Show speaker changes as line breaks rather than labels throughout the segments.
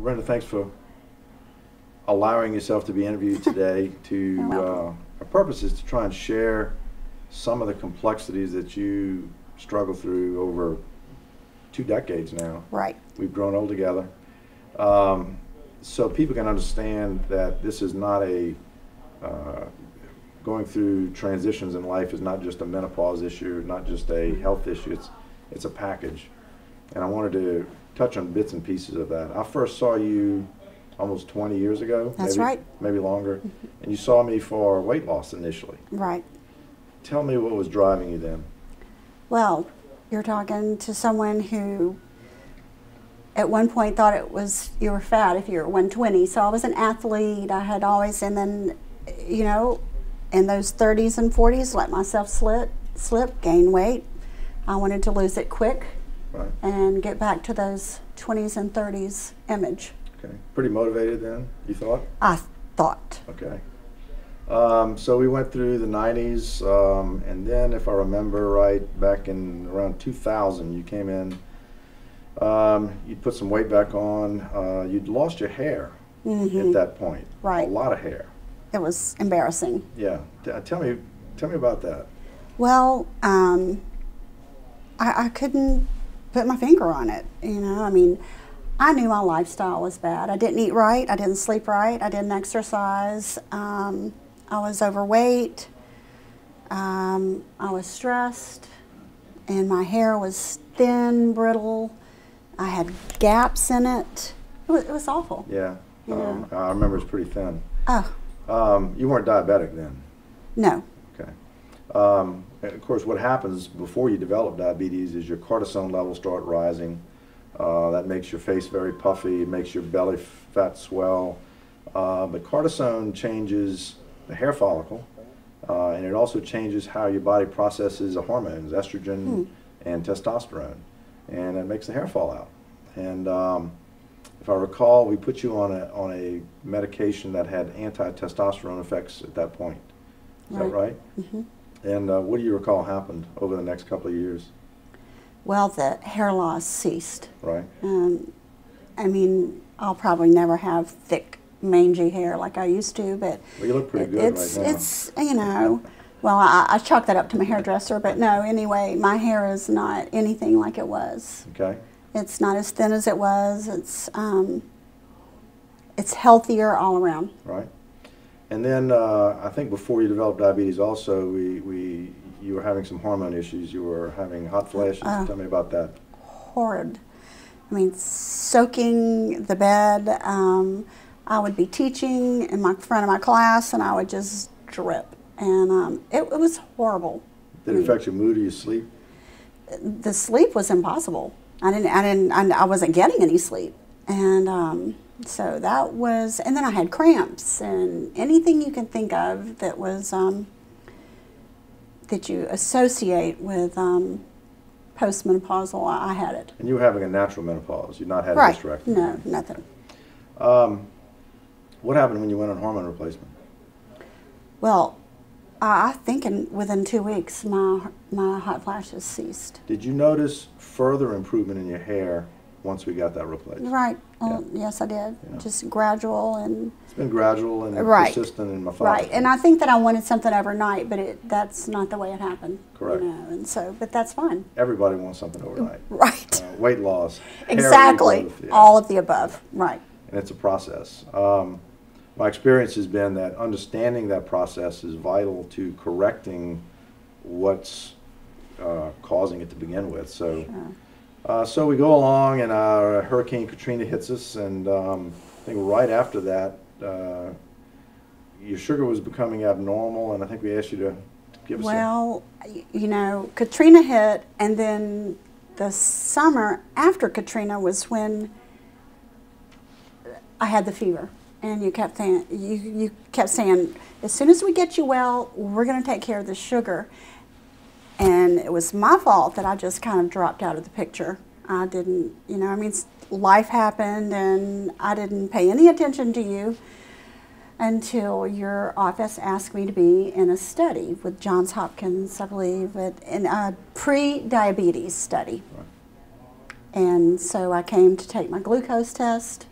Brenda, thanks for allowing yourself to be interviewed today. Our purpose is to try and share some of the complexities that you struggle through over 2 decades now.
Right.
We've grown old together. So people can understand that this is not a, going through transitions in life is not just a menopause issue, not just a health issue, it's a package. And I wanted to touch on bits and pieces of that. I first saw you almost 20 years ago.
That's right.
Maybe longer. And you saw me for weight loss initially.
Right.
Tell me what was driving you then.
Well, you're talking to someone who at one point thought you were fat if you were 120. So I was an athlete. I had always, and then, you know, in those 30s and 40s, let myself slip, gain weight. I wanted to lose it quick.
Right.
And get back to those 20s and 30s image.
Okay. Pretty motivated then, you thought?
I thought.
Okay. So we went through the 90s, and then if I remember right, back in around 2000, you came in, you put some weight back on, you'd lost your hair at that point.
Right.
A lot of hair.
It was embarrassing.
Yeah. Tell me about that.
Well, I couldn't put my finger on it, you know. I mean, I knew my lifestyle was bad. I didn't eat right, I didn't sleep right, I didn't exercise, I was overweight, I was stressed, and my hair was thin, brittle, I had gaps in it. It was awful.
Yeah,
Yeah.
I remember it was pretty thin.
Oh.
You weren't diabetic then?
No.
Okay. Of course, what happens before you develop diabetes is your cortisone levels start rising. That makes your face very puffy, it makes your belly fat swell. But cortisone changes the hair follicle, and it also changes how your body processes the hormones, estrogen and testosterone, and it makes the hair fall out. And if I recall, we put you on a medication that had anti-testosterone effects at that point. Is that right?
Mm-hmm.
And what do you recall happened over the next couple of years?
Well, the hair loss ceased.
Right.
I mean, I'll probably never have thick, mangy hair like I used to, but
well, you look pretty good right now.
It's, you know, well, I chalk that up to my hairdresser, but no, anyway, my hair is not anything like it was.
Okay.
It's not as thin as it was. It's healthier all around.
Right. And then I think before you developed diabetes also, you were having some hormone issues. You were having hot flashes. Tell me about that.
Horrid. I mean, soaking the bed. I would be teaching in front of my class, and I would just drip. And it was horrible.
Did it affect your mood or your sleep?
The sleep was impossible. I wasn't getting any sleep. And so that was, and then I had cramps and anything you can think of that was, that you associate with postmenopausal, I had it.
And you were having a natural menopause. You'd not had a
right.
hysterectomy.
No, nothing.
What happened when you went on hormone replacement?
Well, I think within 2 weeks, my hot flashes ceased.
Did you notice further improvement in your hair once we got that replaced?
Right.
Yeah.
Yes, I did.
Yeah.
Just gradual and.
It's been gradual and
right.
persistent and methodical.
Right, and I think that I wanted something overnight, but that's not the way it happened.
Correct.
You know, and so, but that's fine.
Everybody wants something overnight.
Right.
Weight loss.
Exactly.
Hair regrowth, yeah.
All of the above. Right.
And it's a process. My experience has been that understanding that process is vital to correcting what's causing it to begin with. So,
Sure.
So we go along, and Hurricane Katrina hits us, and I think right after that, your sugar was becoming abnormal, and I think we asked you to give us
Well, you know, Katrina hit, and then the summer after Katrina was when I had the fever. And you kept saying, you kept saying, as soon as we get you well, we're going to take care of the sugar. And it was my fault that I just kind of dropped out of the picture. I didn't, you know, I mean, life happened, and I didn't pay any attention to you until your office asked me to be in a study with Johns Hopkins, I believe, in a pre-diabetes study.
Right.
And so I came to take my glucose test,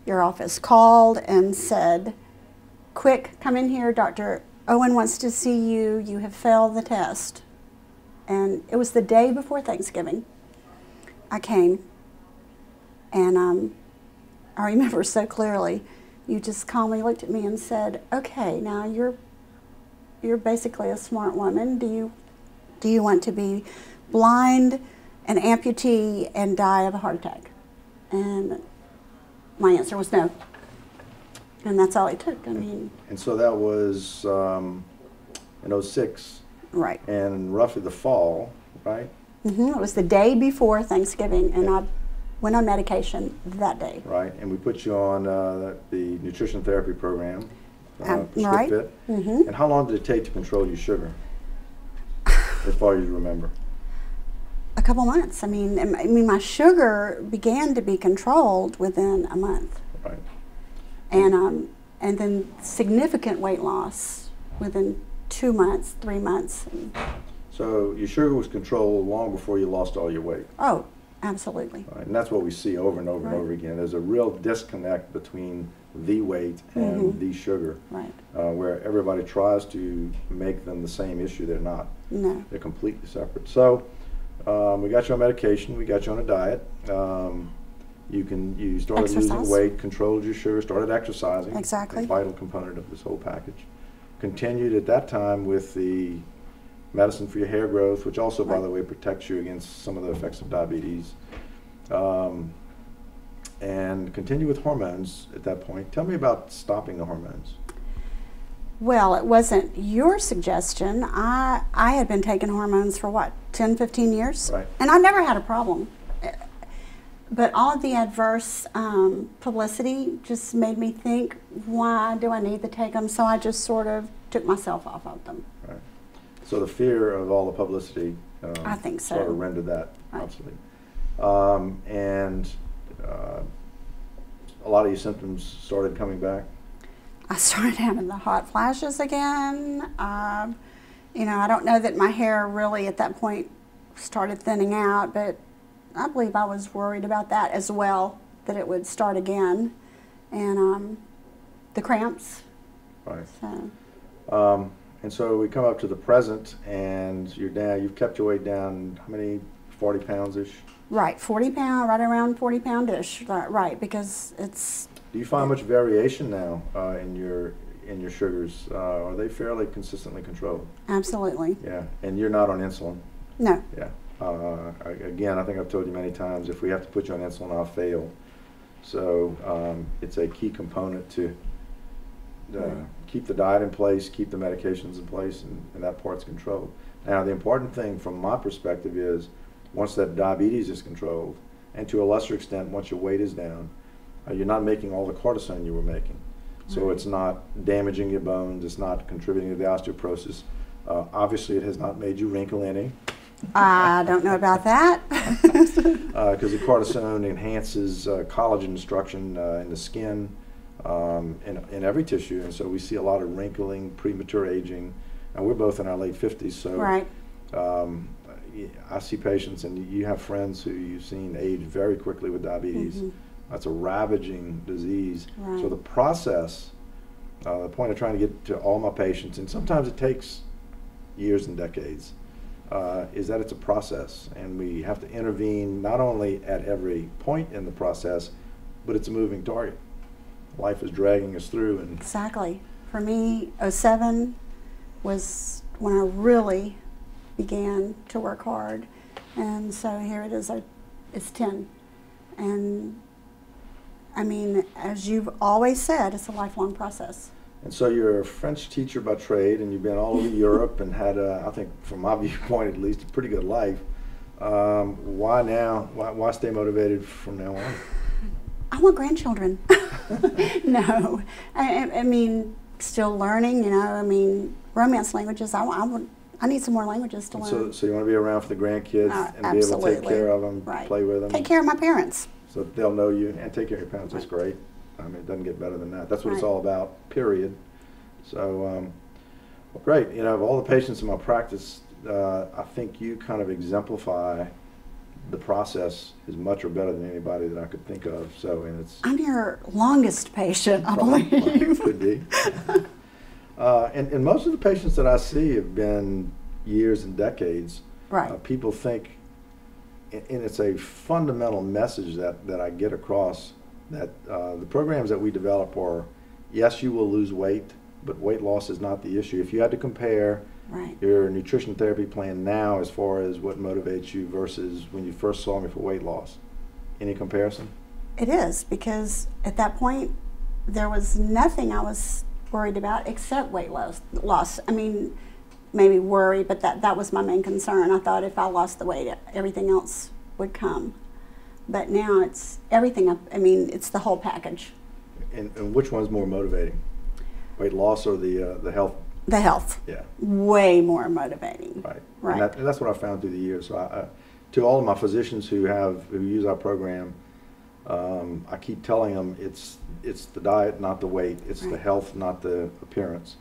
your office called and said, quick, come in here, Dr. Owen wants to see you. You have failed the test. And it was the day before Thanksgiving. I came, and I remember so clearly, you just calmly looked at me and said, okay, now you're basically a smart woman. Do you want to be blind, an amputee, and die of a heart attack? And my answer was no. And that's all it took. I mean. And
so that was in '06.
Right.
And roughly the fall, right?
Mm-hmm. It was the day before Thanksgiving, and I went on medication that day.
Right. And we put you on the nutrition therapy program.
Right.
Mm-hmm. And how long did it take to control your sugar, as far as you remember?
A couple months. I mean, my sugar began to be controlled within a month.
Right.
And then significant weight loss within 2 months, 3 months.
So your sugar was controlled long before you lost all your weight.
Oh, absolutely.
Right. And that's what we see over and over and over again. There's a real disconnect between the weight and the sugar,
right?
Where everybody tries to make them the same issue. They're not.
No.
They're completely separate. So we got you on medication. We got you on a diet. You started losing weight, controlled your sugar, started exercising.
Exactly.
A vital component of this whole package. Continued at that time with the medicine for your hair growth, which also, by the way, protects you against some of the effects of diabetes. And continue with hormones at that point. Tell me about stopping the hormones.
Well, it wasn't your suggestion. I had been taking hormones for what, 10, 15 years?
Right.
And I never had a problem. But all of the adverse publicity just made me think, why do I need to take them? So I just sort of took myself off of them.
Right. So the fear of all the publicity
I think so.
sort of rendered that obsolete. And a lot of your symptoms started coming back?
I started having the hot flashes again. You know, I don't know that my hair really at that point started thinning out, but I believe I was worried about that as well, that it would start again. And the cramps.
Right.
So.
And so we come up to the present, and you're down. You've kept your weight down. How many? 40 pounds-ish.
Right, 40 pound, right around 40 pound-ish. Right, because it's.
Do you find much variation now in your sugars? Are they fairly consistently controlled?
Absolutely.
Yeah, and you're not on insulin.
No.
Yeah. Again, I think I've told you many times, if we have to put you on insulin, I'll fail. So it's a key component to keep the diet in place, keep the medications in place, and that part's controlled. Now, the important thing from my perspective is, once that diabetes is controlled, and to a lesser extent, once your weight is down, you're not making all the cortisone you were making. So it's not damaging your bones, it's not contributing to the osteoporosis. Obviously, it has not made you wrinkle any.
I don't know about that.
Because the cortisone enhances collagen destruction in the skin, in every tissue, and so we see a lot of wrinkling, premature aging, and we're both in our late 50s, so
right.
I see patients, and you have friends who you've seen age very quickly with diabetes. That's a ravaging disease.
Right.
So the process, the point of trying to get to all my patients, and sometimes it takes years and decades, is that it's a process, and we have to intervene not only at every point in the process, but it's a moving target. Life is dragging us through. And
exactly. For me, '07 was when I really began to work hard, and so here it is. It's 10, and I mean, as you've always said, it's a lifelong process.
And so you're a French teacher by trade, and you've been all over Europe and had, I think, from my viewpoint at least, a pretty good life. Why now? Why stay motivated from now on?
I want grandchildren. No, I mean, still learning. You know, I mean, Romance languages. I need some more languages to learn.
So you want to be around for the grandkids and be able to take care of them, play with them.
Take care of my parents.
So they'll know you and take care of your parents. That's great. I mean, it doesn't get better than that. That's what it's all about, period. So, well, great. You know, of all the patients in my practice, I think you kind of exemplify the process is much or better than anybody that I could think of. So, and it's
I'm your longest patient, I
probably
believe.
could be. And most of the patients that I see have been years and decades.
Right.
People think, and it's a fundamental message that I get across, that the programs that we develop are, yes, you will lose weight, but weight loss is not the issue. If you had to compare
Right.
your nutrition therapy plan now as far as what motivates you versus when you first saw me for weight loss, any comparison?
It is, because at that point, there was nothing I was worried about except weight loss. I mean, maybe worry, but that was my main concern. I thought if I lost the weight, everything else would come. But now it's everything. I mean, it's the whole package.
And which one's more motivating? Weight loss or the health?
The health.
Yeah.
Way more motivating.
Right.
Right.
And that's what I found through the years. So to all of my physicians who use our program, I keep telling them it's the diet, not the weight. It's
Right.
the health, not the appearance.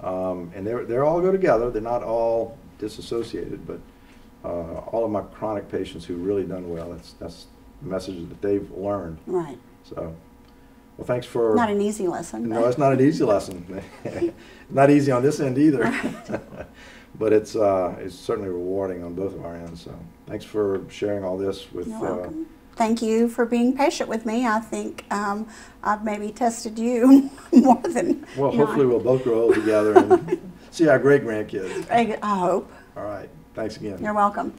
And they're all go together. They're not all disassociated, but all of my chronic patients who really done well, that's the message that they've learned.
Right.
So, well, thanks for.
Not an easy lesson.
No, it's not an easy lesson. Not easy on this end either. But it's certainly rewarding on both of our ends. So thanks for sharing all this with.
You're welcome. Thank you for being patient with me. I think I've maybe tested you more than.
Well, hopefully we'll both grow old together and see our great grandkids.
I hope.
All right. Thanks again.
You're welcome.